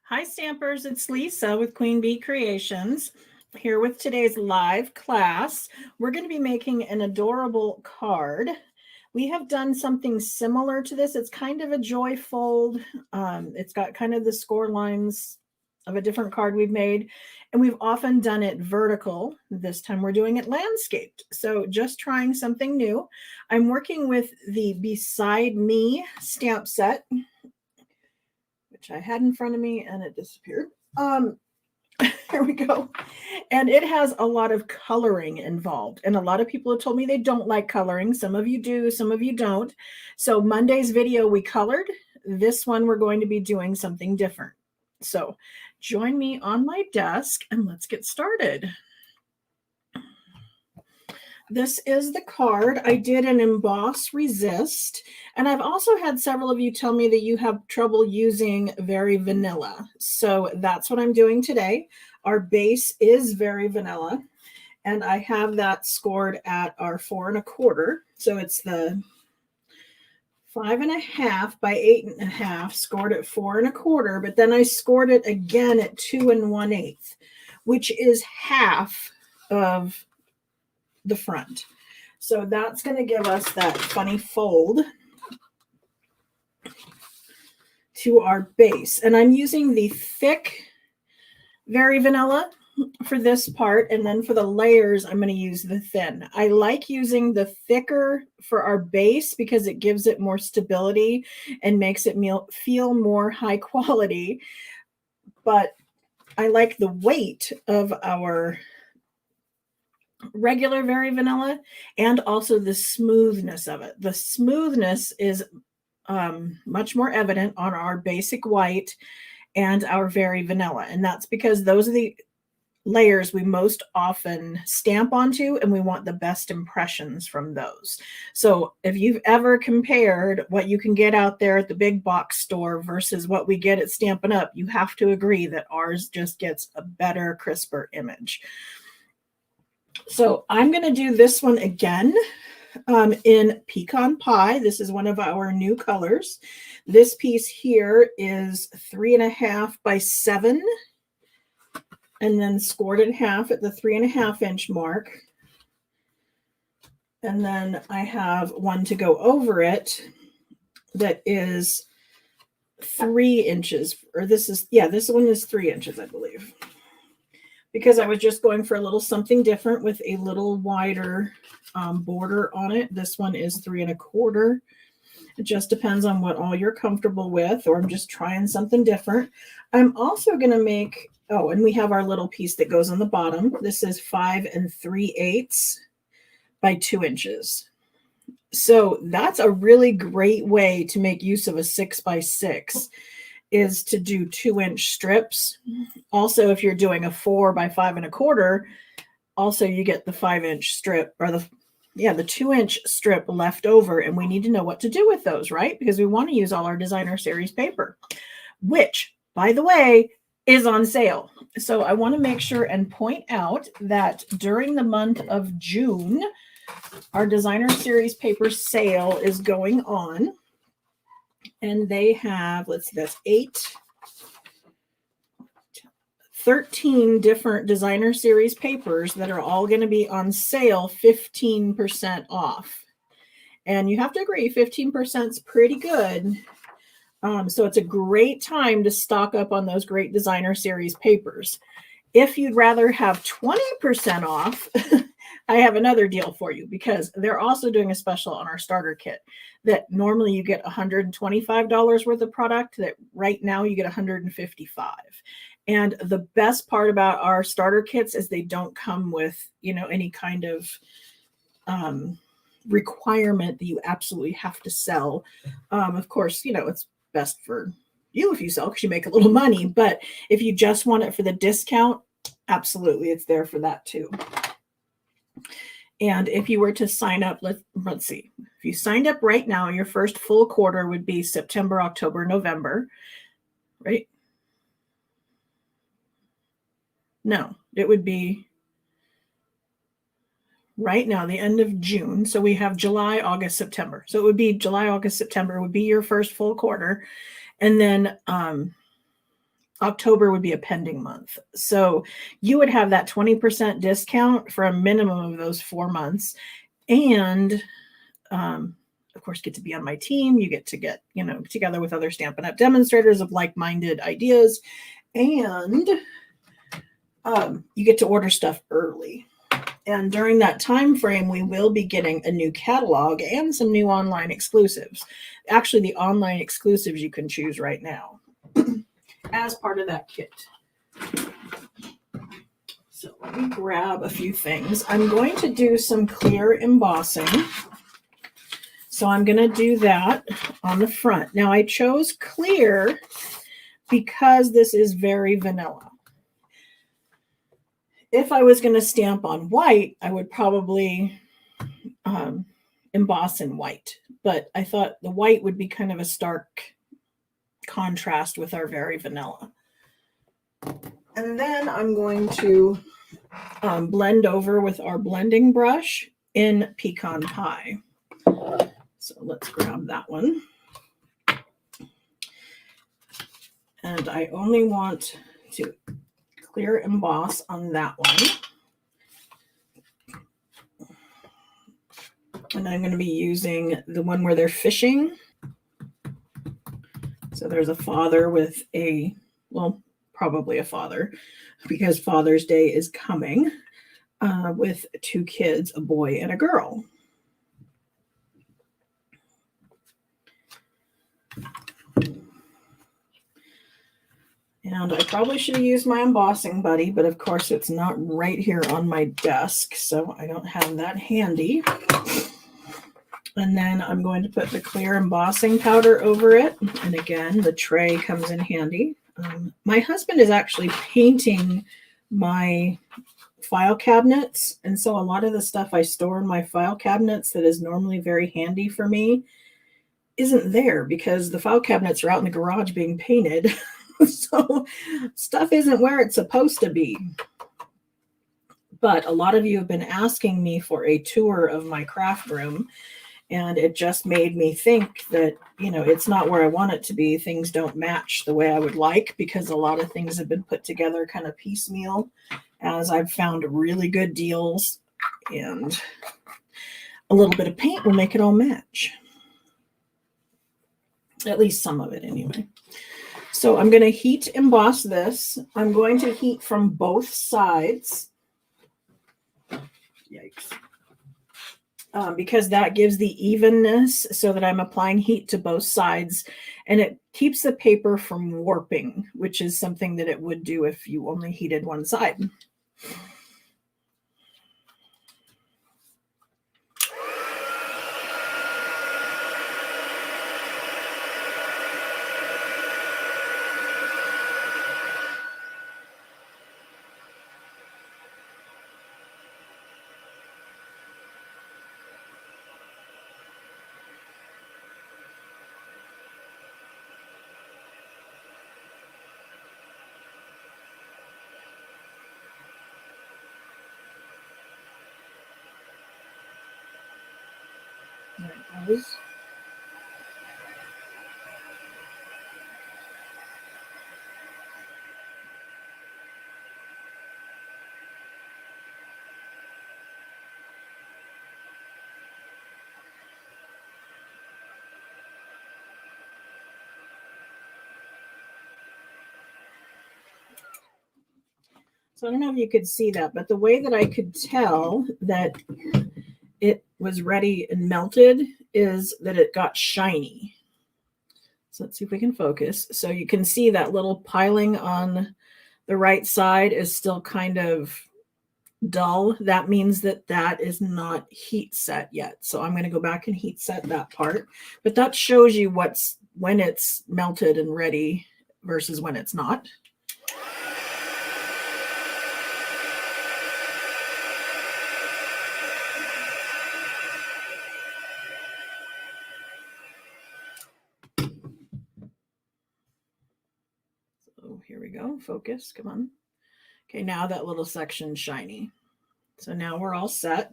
Hi Stampers, it's Lisa with Queen Bee Creations here with today's live class. We're going to be making an adorable card. We have done something similar to this. It's kind of a joy fold. It's got kind of the score lines of a different card we've made, and we've often done it vertical. This time we're doing it landscaped. So just trying something new. I'm working with the Beside Me stamp set, which I had in front of me and it disappeared. Here we go. And it has a lot of coloring involved. And a lot of people have told me they don't like coloring. Some of you do, some of you don't. So Monday's video, we colored. This one, we're going to be doing something different. So join me on my desk and let's get started. This is the card. I did an emboss resist, and I've also had several of you tell me that you have trouble using Very Vanilla. So that's what I'm doing today. Our base is Very Vanilla, and I have that scored at our 4 1/4. So it's the 5 1/2 by 8 1/2, scored at 4 1/4, but then I scored it again at 2 1/8, which is half of the front. So that's going to give us that funny fold to our base. And I'm using the thick Very Vanilla for this part, and then for the layers I'm going to use the thin. I like using the thicker for our base because it gives it more stability and makes it feel more high quality, but I like the weight of our regular Very Vanilla and also the smoothness of it. The smoothness is much more evident on our basic white and our Very Vanilla, and that's because those are the layers we most often stamp onto, and we want the best impressions from those. So if you've ever compared what you can get out there at the big box store versus what we get at Stampin' Up, you have to agree that ours just gets a better, crisper image. So I'm going to do this one again in Pecan Pie. This is one of our new colors. This piece here is 3 1/2 by 7, and then scored in half at the 3 1/2 inch mark. And then I have one to go over it that is 3 inches, or this one is 3 inches, I believe, because I was just going for a little something different with a little wider border on it. This one is 3 1/4. It just depends on what all you're comfortable with, or I'm just trying something different. I'm also going to make, and we have our little piece that goes on the bottom. This is 5 3/8 by 2 inches. So that's a really great way to make use of a 6 by 6, is to do 2-inch strips. Also, if you're doing a 4 by 5 1/4, also you get the 5-inch strip, or the 2-inch strip left over, and we need to know what to do with those, right? Because we want to use all our designer series paper, which, by the way, is on sale. So I want to make sure and point out that during the month of June, our designer series paper sale is going on. And they have, let's see, that's 13 different designer series papers that are all going to be on sale 15% off. And you have to agree, 15% is pretty good. So it's a great time to stock up on those great designer series papers. If you'd rather have 20% off, I have another deal for you, because they're also doing a special on our starter kit that normally you get $125 worth of product, that right now you get $155. And the best part about our starter kits is they don't come with, any kind of requirement that you absolutely have to sell. Of course, it's best for you if you sell, because you make a little money. But if you just want it for the discount, absolutely, it's there for that too. And if you were to sign up, let's see, if you signed up right now, your first full quarter would be September, October, November, right? No, it would be right now, the end of June. So we have July, August, September. So it would be July, August, September would be your first full quarter. And then October would be a pending month. So you would have that 20% discount for a minimum of those 4 months. And of course, get to be on my team. You get, together with other Stampin' Up! Demonstrators of like-minded ideas. And you get to order stuff early. And during that time frame, we will be getting a new catalog and some new online exclusives. Actually, the online exclusives you can choose right now as part of that kit. So let me grab a few things. I'm going to do some clear embossing. So I'm going to do that on the front. Now I chose clear because this is very vanilla. If I was going to stamp on white, I would probably emboss in white. But I thought the white would be kind of a stark contrast with our very vanilla. And then I'm going to blend over with our blending brush in Pecan Pie. So let's grab that one. And I only want to clear emboss on that one. And I'm going to be using the one where they're fishing. So there's a father with probably a father, because Father's Day is coming, with 2 kids, a boy and a girl. And I probably should have used my embossing buddy, but of course it's not right here on my desk, so I don't have that handy. And then I'm going to put the clear embossing powder over it. And again, the tray comes in handy. My husband is actually painting my file cabinets. And so a lot of the stuff I store in my file cabinets that is normally very handy for me isn't there because the file cabinets are out in the garage being painted. So stuff isn't where it's supposed to be. But a lot of you have been asking me for a tour of my craft room. And it just made me think that, it's not where I want it to be. Things don't match the way I would like because a lot of things have been put together kind of piecemeal as I've found really good deals. And a little bit of paint will make it all match. At least some of it anyway. So I'm going to heat emboss this. I'm going to heat from both sides. Yikes. Because that gives the evenness so that I'm applying heat to both sides and it keeps the paper from warping, which is something that it would do if you only heated one side. There it goes. So I don't know if you could see that, but the way that I could tell that it was ready and melted is that it got shiny. So let's see if we can focus. So you can see that little piling on the right side is still kind of dull. That means that that is not heat set yet. So I'm going to go back and heat set that part. But that shows you when it's melted and ready versus when it's not. So here we go. Focus. Come on. Okay, now that little section's shiny. So now we're all set.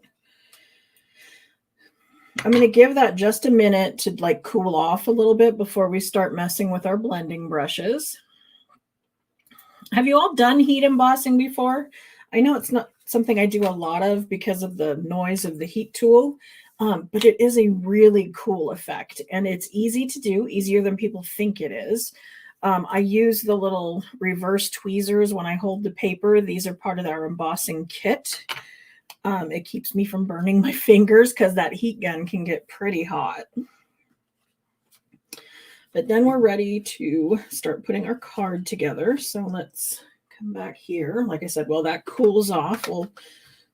I'm going to give that just a minute to cool off a little bit before we start messing with our blending brushes. Have you all done heat embossing before? I know it's not something I do a lot of because of the noise of the heat tool, but it is a really cool effect, and it's easy to do, easier than people think it is. I use the little reverse tweezers when I hold the paper. These are part of our embossing kit. It keeps me from burning my fingers because that heat gun can get pretty hot. But then we're ready to start putting our card together. So let's come back here. Like I said, while that cools off, we'll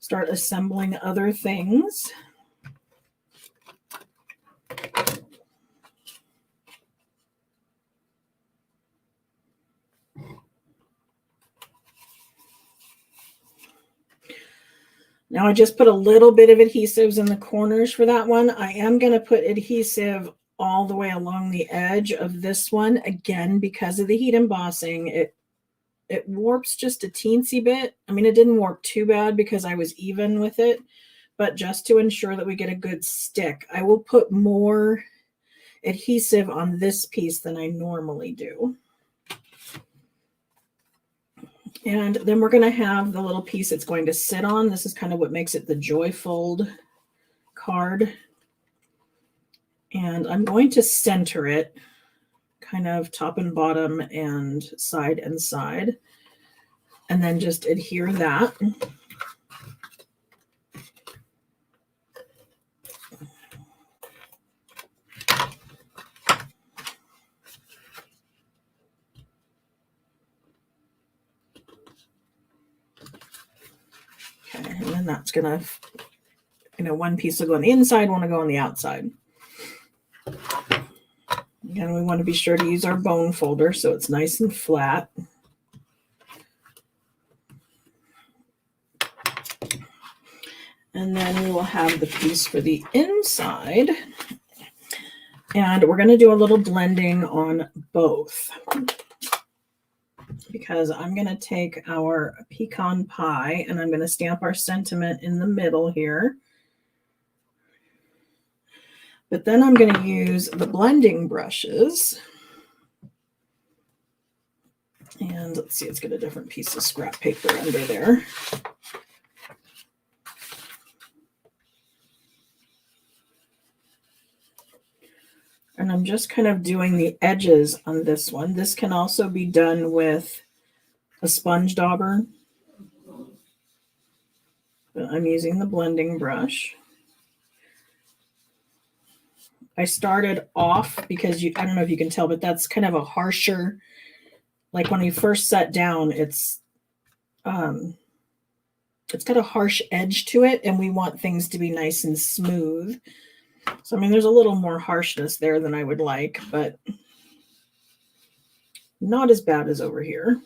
start assembling other things. Now I just put a little bit of adhesives in the corners for that one. I am going to put adhesive all the way along the edge of this one. Again, because of the heat embossing, it warps just a teensy bit. I mean, it didn't warp too bad because I was even with it, but just to ensure that we get a good stick, I will put more adhesive on this piece than I normally do. And then we're going to have the little piece it's going to sit on. This is kind of what makes it the Joy Fold card. And I'm going to center it kind of top and bottom and side, and then just adhere that. Okay, and then that's gonna, one piece will go on the inside, one will go on the outside. Again, we want to be sure to use our bone folder so it's nice and flat. And then we will have the piece for the inside. And we're going to do a little blending on both, because I'm going to take our pecan pie and I'm going to stamp our sentiment in the middle here. But then I'm going to use the blending brushes. And let's see, let's get a different piece of scrap paper under there. And I'm just kind of doing the edges on this one. This can also be done with a sponge dauber, but I'm using the blending brush. I started off because I don't know if you can tell, but that's kind of a harsher, like when you first set down, it's got a harsh edge to it, and we want things to be nice and smooth. So, I mean, there's a little more harshness there than I would like, but not as bad as over here.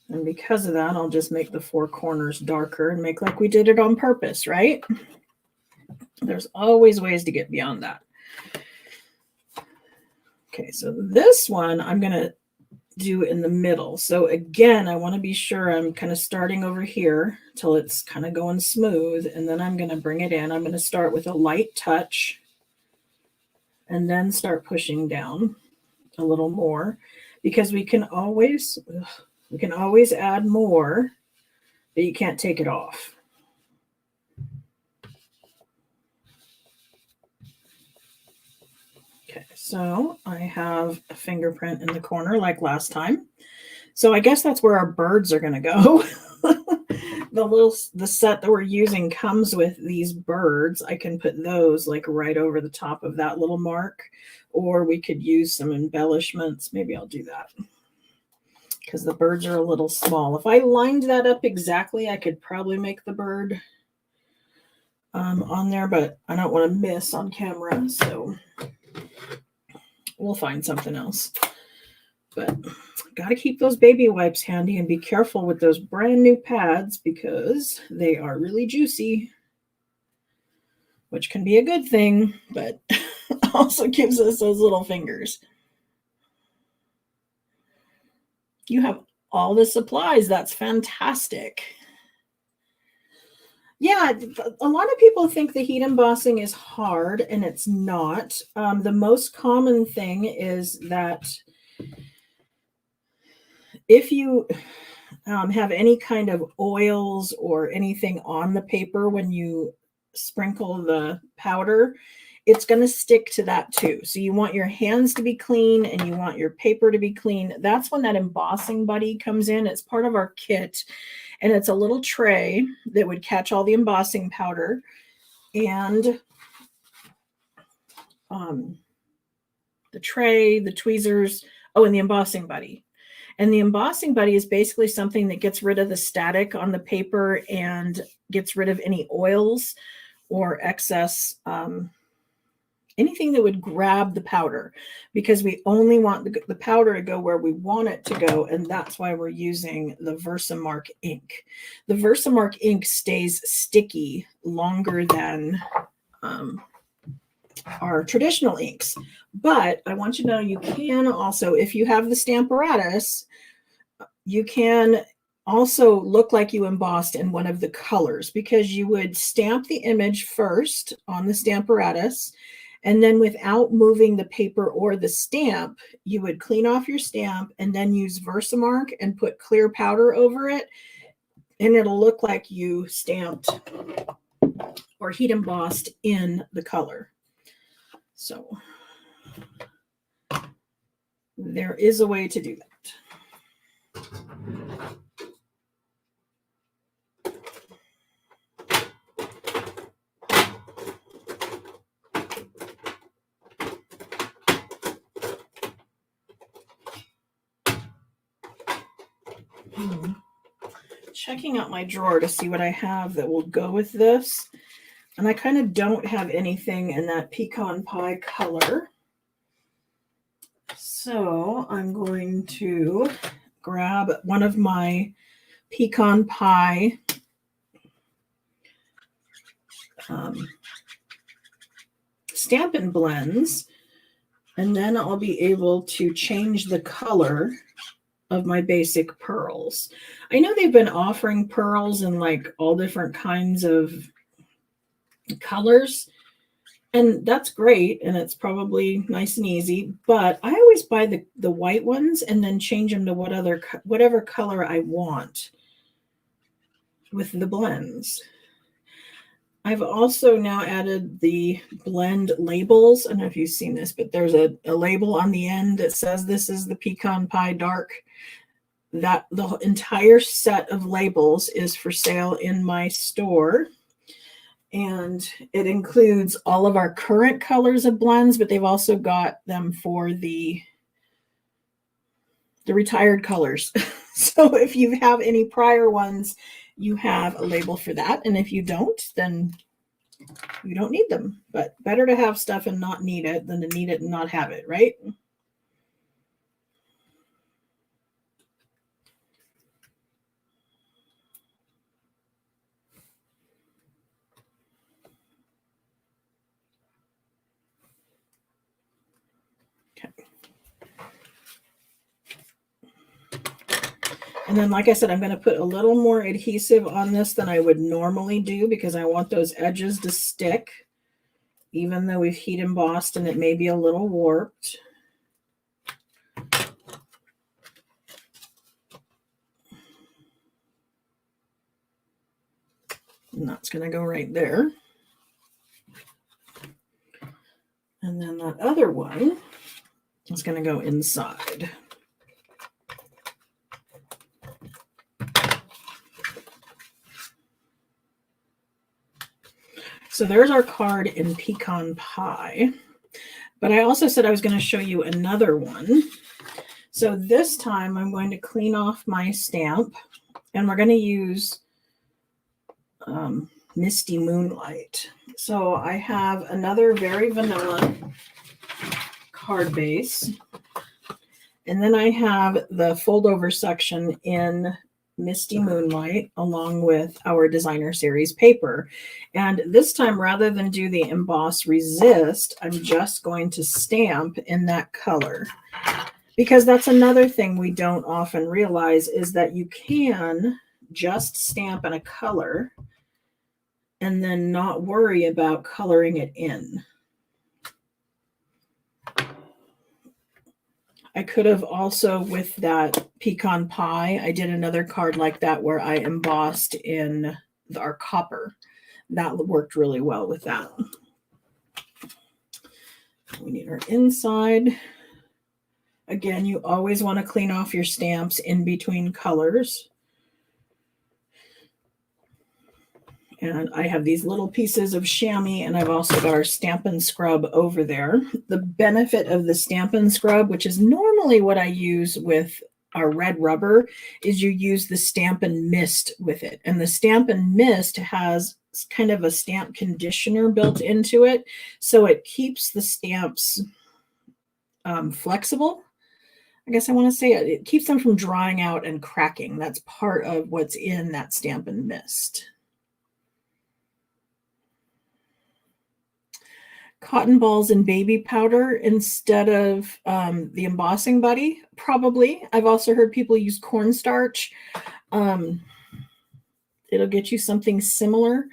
And because of that, I'll just make the four corners darker and make like we did it on purpose, right? There's always ways to get beyond that. Okay, so this one I'm going to do in the middle. So again, I want to be sure I'm kind of starting over here till it's kind of going smooth, and then I'm going to bring it in. I'm going to start with a light touch and then start pushing down a little more, because we can always add more, but you can't take it off. Okay, so I have a fingerprint in the corner like last time. So I guess that's where our birds are going to go. The set that we're using comes with these birds. I can put those like right over the top of that little mark, or we could use some embellishments. Maybe I'll do that because the birds are a little small. If I lined that up exactly, I could probably make the bird on there, but I don't want to miss on camera, so we'll find something else. But got to keep those baby wipes handy and be careful with those brand new pads because they are really juicy, which can be a good thing, but also gives us those little fingers. You have all the supplies. That's fantastic. Yeah, a lot of people think the heat embossing is hard, and it's not. The most common thing is that if you have any kind of oils or anything on the paper when you sprinkle the powder, it's going to stick to that too. So you want your hands to be clean and you want your paper to be clean. That's when that embossing buddy comes in. It's part of our kit, and it's a little tray that would catch all the embossing powder and the tray, the tweezers, oh, and the embossing buddy. And the embossing buddy is basically something that gets rid of the static on the paper and gets rid of any oils or excess, anything that would grab the powder, because we only want the powder to go where we want it to go. And that's why we're using the Versamark ink. The Versamark ink stays sticky longer than our traditional inks. But I want you to know you can also, if you have the Stamparatus, you can also look like you embossed in one of the colors, because you would stamp the image first on the Stamparatus, and then without moving the paper or the stamp, you would clean off your stamp and then use Versamark and put clear powder over it, and it'll look like you stamped or heat embossed in the color. So there is a way to do that. Checking out my drawer to see what I have that will go with this. And I kind of don't have anything in that pecan pie color. So I'm going to grab one of my pecan pie Stampin' blends, and then I'll be able to change the color of my basic pearls. I know they've been offering pearls in like all different kinds of colors, and that's great, and it's probably nice and easy, but I always buy the white ones and then change them to whatever color I want with the blends. I've also now added the blend labels. I don't know if you've seen this, but there's a label on the end that says this is the Pecan Pie Dark. That the entire set of labels is for sale in my store. And it includes all of our current colors of blends, but they've also got them for the retired colors. So if you have any prior ones, you have a label for that. And if you don't, then you don't need them. But better to have stuff and not need it than to need it and not have it, right? Okay. And then, like I said, I'm going to put a little more adhesive on this than I would normally do because I want those edges to stick, even though we've heat embossed and it may be a little warped. And that's going to go right there. And then that other one is going to go inside. So there's our card in Pecan Pie. But I also said I was going to show you another one. So this time I'm going to clean off my stamp, and we're going to use Misty Moonlight. So I have another very vanilla card base. And then I have the fold over section in Misty Moonlight along with our designer series paper. And this time, rather than do the emboss resist, I'm just going to stamp in that color, because that's another thing we don't often realize is that you can just stamp in a color and then not worry about coloring it in. I could have also, with that pecan pie, I did another card like that where I embossed in our copper. That worked really well with that. We need our inside. Again, you always want to clean off your stamps in between colors. And I have these little pieces of chamois, and I've also got our Stampin' Scrub over there. The benefit of the Stampin' Scrub, which is normally what I use with our red rubber, is you use the Stampin' Mist with it. And the Stampin' Mist has kind of a stamp conditioner built into it, so it keeps the stamps flexible. I guess I want to say it keeps them from drying out and cracking. That's part of what's in that Stampin' Mist. Cotton balls and baby powder instead of the embossing buddy, probably. I've also heard people use cornstarch. It'll get you something similar.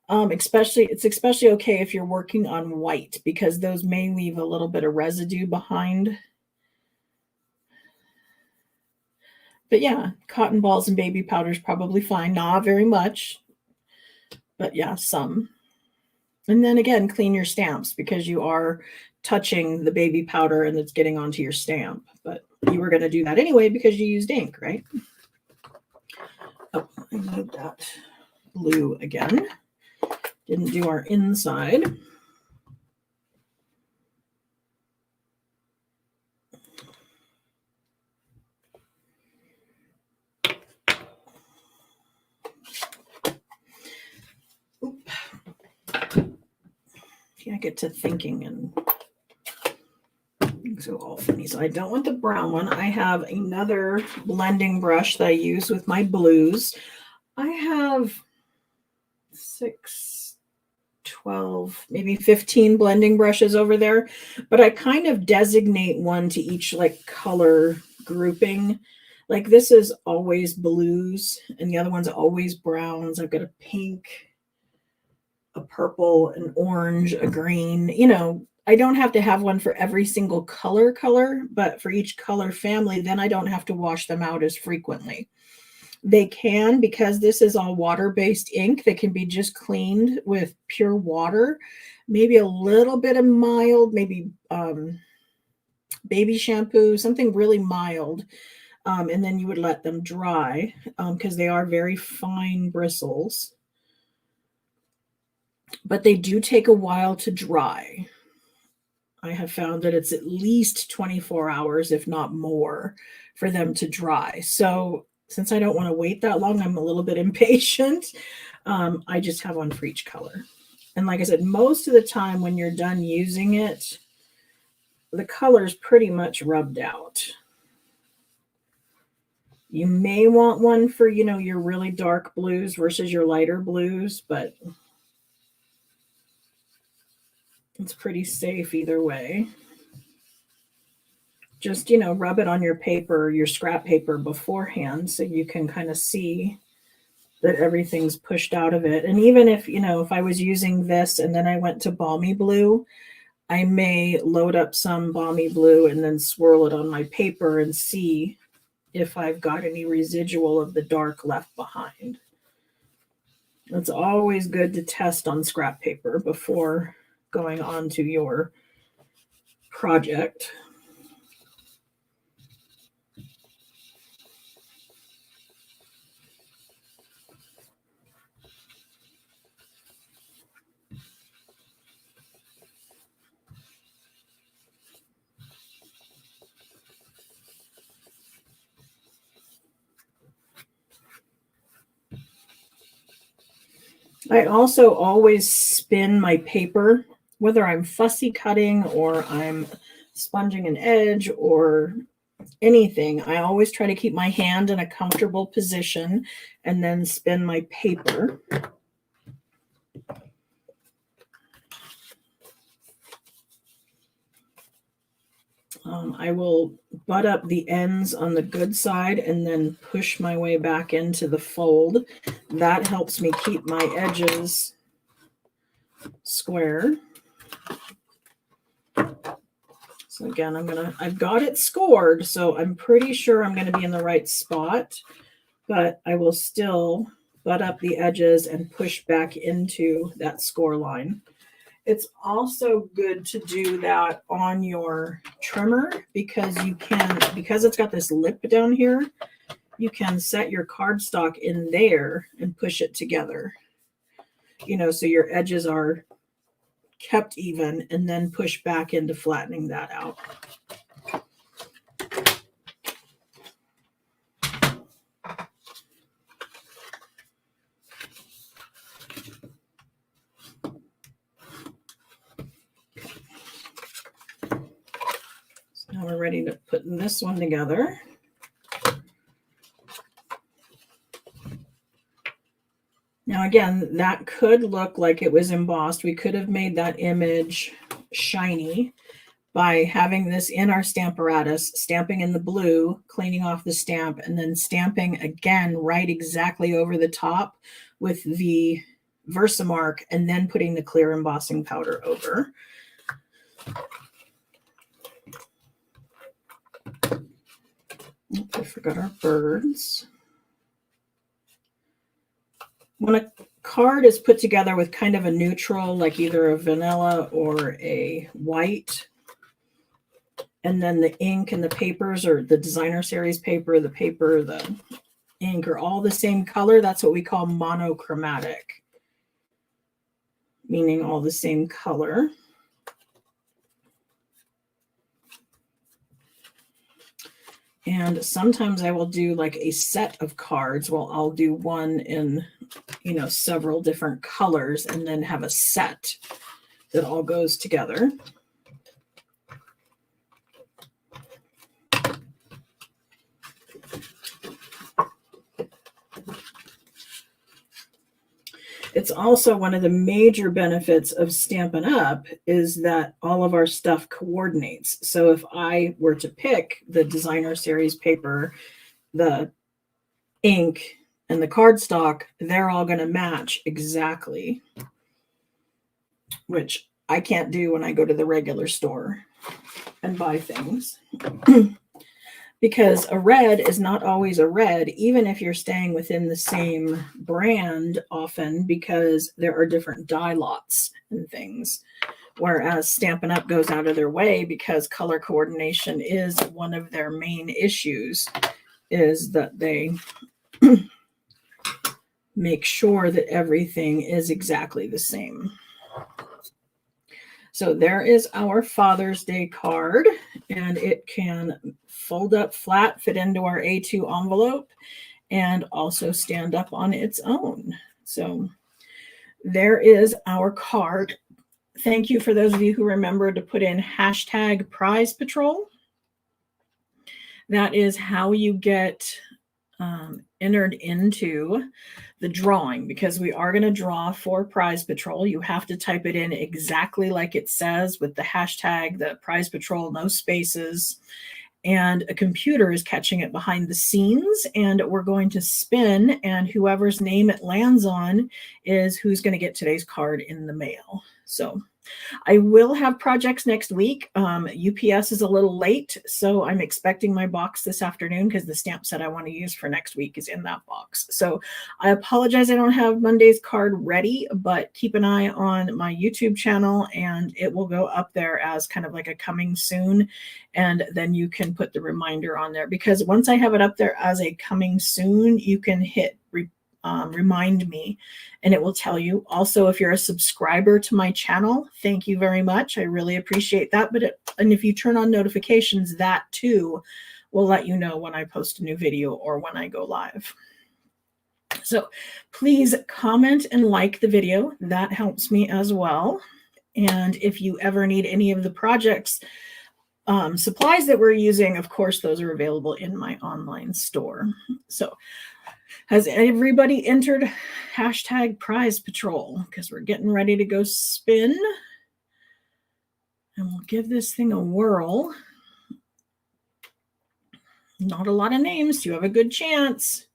It's especially okay if you're working on white, because those may leave a little bit of residue behind. But yeah, cotton balls and baby powder is probably fine. Not very much, but yeah, some. And then again, clean your stamps, because you are touching the baby powder and it's getting onto your stamp. But you were going to do that anyway because you used ink, right? Oh, I need that blue again. Didn't do our inside. Oop. Can't get to thinking and so all funny. So I don't want the brown one. I have another blending brush that I use with my blues. I have 6, 12, maybe 15 blending brushes over there, but I kind of designate one to each like color grouping. Like this is always blues and the other one's always browns. I've got a pink, a purple, an orange, a green. You know, I don't have to have one for every single color, but for each color family, then I don't have to wash them out as frequently. They can, because this is all water-based ink, they can be just cleaned with pure water, maybe a little bit of mild, maybe baby shampoo, something really mild. And then you would let them dry because they are very fine bristles. But they do take a while to dry. I have found that it's at least 24 hours, if not more, for them to dry. So since I don't want to wait that long, I'm a little bit impatient. I just have one for each color. And like I said, most of the time when you're done using it, the color's pretty much rubbed out. You may want one for, you know, your really dark blues versus your lighter blues, but it's pretty safe either way. Just, you know, rub it on your paper, your scrap paper beforehand, so you can kind of see that everything's pushed out of it. And even if, you know, if I was using this and then I went to balmy blue, I may load up some balmy blue and then swirl it on my paper and see if I've got any residual of the dark left behind. It's always good to test on scrap paper before going on to your project. I also always spin my paper, whether I'm fussy cutting or I'm sponging an edge or anything. I always try to keep my hand in a comfortable position and then spin my paper. I will butt up the ends on the good side and then push my way back into the fold. That helps me keep my edges square. So again, I've got it scored, so I'm pretty sure I'm gonna be in the right spot, but I will still butt up the edges and push back into that score line. It's also good to do that on your trimmer because because it's got this lip down here, you can set your cardstock in there and push it together. So your edges are kept even and then push back into flattening that out. So now we're ready to put this one together. Now again, that could look like it was embossed. We could have made that image shiny by having this in our stamparatus, stamping in the blue, cleaning off the stamp, and then stamping again right exactly over the top with the Versamark, and then putting the clear embossing powder over. I forgot our birds. When a card is put together with kind of a neutral, like either a vanilla or a white, and then the ink and the papers, or the designer series paper, the ink are all the same color, that's what we call monochromatic, meaning all the same color. And sometimes I will do like a set of cards. Well, I'll do one in, several different colors and then have a set that all goes together. It's also one of the major benefits of Stampin' Up! Is that all of our stuff coordinates. So if I were to pick the designer series paper, the ink, and the cardstock, they're all going to match exactly, which I can't do when I go to the regular store and buy things. Because a red is not always a red, even if you're staying within the same brand often, because there are different dye lots and things. Whereas Stampin' Up! Goes out of their way, because color coordination is one of their main issues, is that they make sure that everything is exactly the same. So there is our Father's Day card, and it can fold up flat, fit into our A2 envelope, and also stand up on its own. So there is our card. Thank you for those of you who remembered to put in hashtag Prize Patrol. That is how you get entered into the drawing, because we are going to draw for Prize Patrol. You have to type it in exactly like it says, with the hashtag, the Prize Patrol, no spaces, and a computer is catching it behind the scenes, and we're going to spin, and whoever's name it lands on is who's going to get today's card in the mail. So I will have projects next week. UPS is a little late, so I'm expecting my box this afternoon, because the stamp set I want to use for next week is in that box. So I apologize I don't have Monday's card ready, but keep an eye on my YouTube channel, and it will go up there as kind of like a coming soon. And then you can put the reminder on there, because once I have it up there as a coming soon, you can hit remind me, and it will tell you. Also, if you're a subscriber to my channel, thank you very much. I really appreciate that. And if you turn on notifications, that too will let you know when I post a new video or when I go live. So please comment and like the video. That helps me as well. And if you ever need any of the projects, supplies that we're using, of course, those are available in my online store. So has everybody entered hashtag Prize Patrol? Because we're getting ready to go spin. And we'll give this thing a whirl. Not a lot of names. You have a good chance.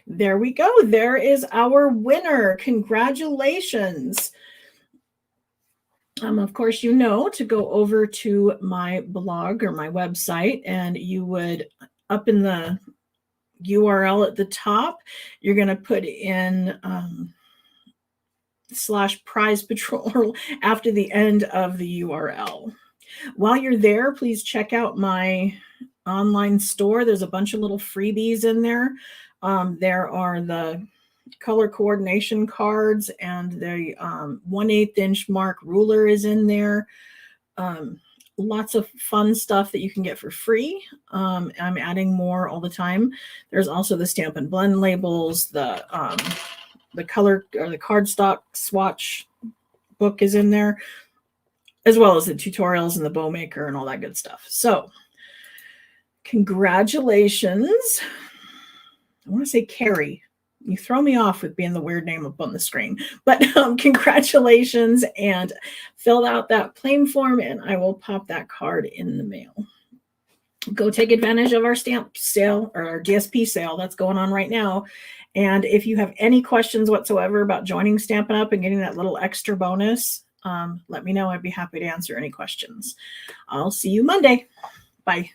There we go. There is our winner. Congratulations. Of course, you know to go over to my blog or my website, and you would, up in the URL at the top, you're going to put in /prize patrol after the end of the URL. While you're there, please check out my online store. There's a bunch of little freebies in there. There are the color coordination cards, and the 1/8 inch mark ruler is in there. Lots of fun stuff that you can get for free. I'm adding more all the time. There's also the Stampin' Blend labels, the color or the cardstock swatch book is in there, as well as the tutorials and the bow maker and all that good stuff. So congratulations. I want to say Carrie. You throw me off with being the weird name up on the screen, but congratulations, and fill out that claim form and I will pop that card in the mail. Go take advantage of our stamp sale or our DSP sale that's going on right now. And if you have any questions whatsoever about joining Stampin' Up and getting that little extra bonus, let me know. I'd be happy to answer any questions. I'll see you Monday. Bye.